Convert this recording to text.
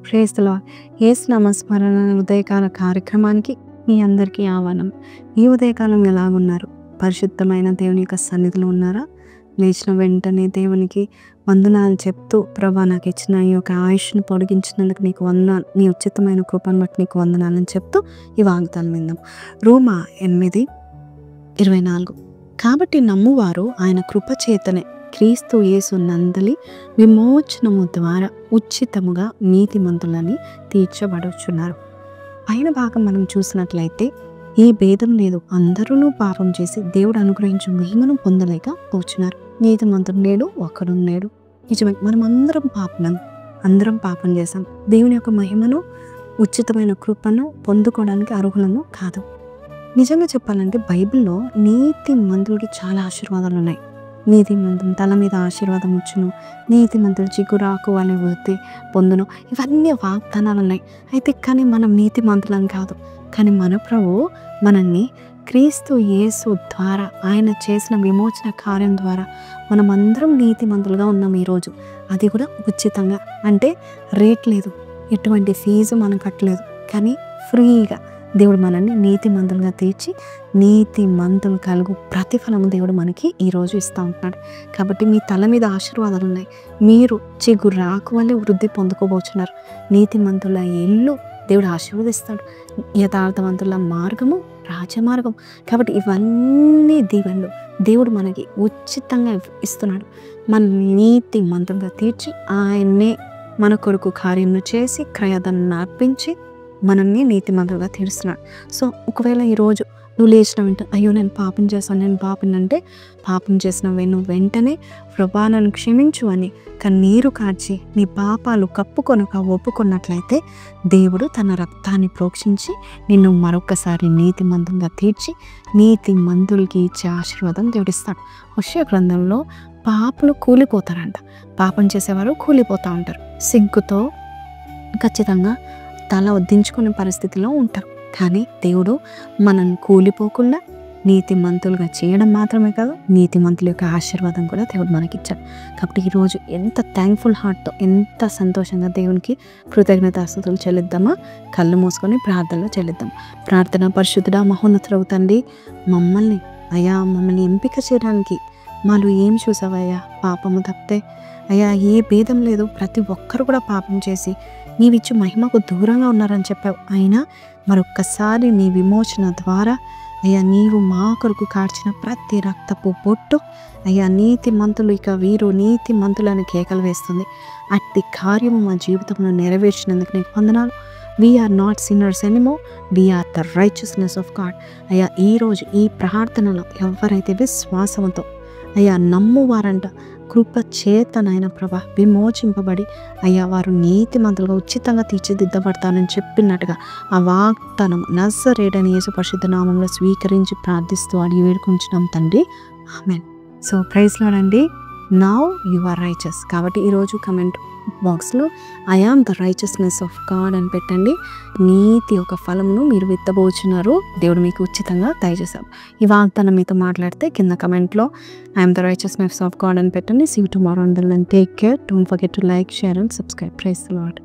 Praise the lord. యేసు నామస్మరణ ఉదయకాల కార్యక్రమానికి మీ అందరికీ ఆహ్వానం. ఈ ఉదయకాలం ఎలాగున్నారు? పరిశుద్ధమైన దేవుని యొక్క సన్నిధిలో ఉన్నారా? లేచిన వెంటనే దేవునికి వందనాలు చెప్తూ, ప్రభా నాకు ఇచ్చిన ఈ యొక్క ఆయుష్ను పొడిగించినందుకు నీకు వందనాలు, నీ ఉచితమైన కృపను బట్టి నీకు వందనాలని చెప్తూ ఈ వాగ్దానం విందాం. రోమా 8:24. కాబట్టి నమ్మువారు ఆయన కృప చేతనే క్రీస్తు యేసు నందలి విమోచనము ద్వారా ఉచితముగా నీతిమంతులని తీర్చబడుచున్నారు. పైన భాగం మనం చూసినట్లయితే ఏ భేదం లేదు, అందరూ పాపం చేసి దేవుడు అనుగ్రహించిన మహిమను పొందలేక పోచున్నారు. నీతిమంతుడు లేడు, ఒక్కడు లేడు. నిజమే, మనం అందరం పాపం చేశాం. దేవుని యొక్క మహిమను, ఉచితమైన కృపను పొందుకోవడానికి అర్హులను కాదు. నిజంగా చెప్పాలంటే బైబిల్లో నీతిమంతుడికి చాలా ఆశీర్వాదాలు ఉన్నాయి. నీతిమంతుని తల మీద ఆశీర్వాదం వచ్చును, నీతిమంతుడు చిగురాకు వాళ్ళ వృత్తి పొందును, ఇవన్నీ వాగ్దానాలు ఉన్నాయి. అయితే కానీ మనం నీతిమంతులం కాదు. కానీ మన ప్రభువు మనల్ని క్రీస్తు యేసు ద్వారా, ఆయన చేసిన విమోచన కార్యం ద్వారా మనమందరం నీతిమంతులుగా ఉన్నాం ఈరోజు. అది కూడా ఉచితంగా, అంటే రేట్ లేదు, ఎటువంటి ఫీజు మనం కట్టలేదు, కానీ ఫ్రీగా దేవుడు మనల్ని నీతిమంతులుగా తీర్చి నీతిమంతులు కలుగు ప్రతిఫలము దేవుడు మనకి ఈరోజు ఇస్తూ ఉంటున్నాడు. కాబట్టి మీ తల మీద ఆశీర్వాదాలు ఉన్నాయి. మీరు చిగురాకు వల్లే వృద్ధి పొందుకోబోతున్నారు. నీతిమంతుల ఇల్లు దేవుడు ఆశీర్వదిస్తాడు. యథార్థవంతుల మార్గము రాజమార్గం. కాబట్టి ఇవన్నీ దీవెనలు దేవుడు మనకి ఉచితంగా ఇస్తున్నాడు. మన నీతిమంతులుగా తీర్చి ఆయన్నే మన కొరకు కార్యమును చేసి క్రయధనాన్ని అర్పించి మనల్ని నీతిమంతులుగా తీరుస్తున్నాడు. సో ఒకవేళ ఈరోజు నువ్వు లేచిన వెంటనే అయ్యో నేను పాపం చేశాను, నేను పాపినంటే పాపం చేసిన వెంటనే ప్రభా నన్ను క్షమించు అని కన్నీరు కార్చి నీ పాపాలు కప్పుకొనక ఒప్పుకున్నట్లయితే దేవుడు తన రక్తాన్ని ప్రోక్షించి నిన్ను మరొకసారి నీతిమంతులుగా తీర్చి నీతిమంతులకి ఇచ్చే ఆశీర్వాదం దేవుడిస్తాడు. హోషేయ గ్రంథంలో పాపులు కూలిపోతారంట. పాపం చేసేవారు కూలిపోతూ ఉంటారు. సిగ్గుతో ఖచ్చితంగా తల వద్దించుకునే పరిస్థితిలో ఉంటారు. కానీ దేవుడు మనల్ని కూలిపోకుండా నీతిమంతులుగా చేయడం మాత్రమే కాదు, నీతిమంతుల యొక్క ఆశీర్వాదం కూడా దేవుడు మనకిచ్చాడు. కాబట్టి ఈరోజు ఎంత థ్యాంక్ఫుల్ హార్ట్తో, ఎంత సంతోషంగా దేవునికి కృతజ్ఞతాస్తుతులు చెల్లిద్దామా? కళ్ళు మూసుకొని ప్రార్థనలో చెల్లిద్దాం. ప్రార్థన. పరిశుద్ధుడా, మహోన్నతుడవు తండ్రి, మమ్మల్ని ఎంపిక చేయడానికి మాలో ఏం చూసావయ్యా? పాపము తప్పితే అయ్యా ఏ భేదం లేదు, ప్రతి ఒక్కరు కూడా పాపం చేసి నీవిచ్చు మహిమకు దూరంగా ఉన్నారని చెప్పావు. అయినా మరొక్కసారి నీ విమోచన ద్వారా అయ్యా నీవు మా కొరకు కార్చిన ప్రతి రక్తపు బొట్టు అయ్యా నీతిమంతులు ఇక వీరు నీతిమంతులని కేకలు వేస్తుంది. అట్టి కార్యము మా జీవితంలో నెరవేర్చినందుకు నీకు వందనాలు. We're not sinners anymore, we're the righteousness of God. అయ్యా ఈరోజు ఈ ప్రార్థనలో ఎవరైతే విశ్వాసంతో అయ్యా నమ్మువారంట కృప చేతనైన ప్రభా విమోచింపబడి అయ్యా వారు నీతిమంతులుగా ఉచితంగా తీర్చిదిద్దబడతానని చెప్పినట్టుగా ఆ వాగ్దానం నజరేయుడైన యేసు పరిశుద్ధ నామంలో స్వీకరించి ప్రార్థిస్తూ అడిగి వేడుకుంటున్నాం తండ్రి, ఆమేన్. సో ప్రైజ్ లార్డ్ అండి. Now you are righteous. కాబట్టి ఈరోజు కమెంట్ బాక్స్లో I am the righteousness of God అని పెట్టండి. నీతి యొక్క ఫలమును మీరు విత్తబోచున్నారు. దేవుడు మీకు ఉచితంగా దయచేశారు. ఈ వాగ్దానం మీతో మాట్లాడితే కింద కమెంట్లో I am the righteousness of God అని పెట్టండి. See you tomorrow until then take care. Don't forget to like, share and subscribe. Praise the lord.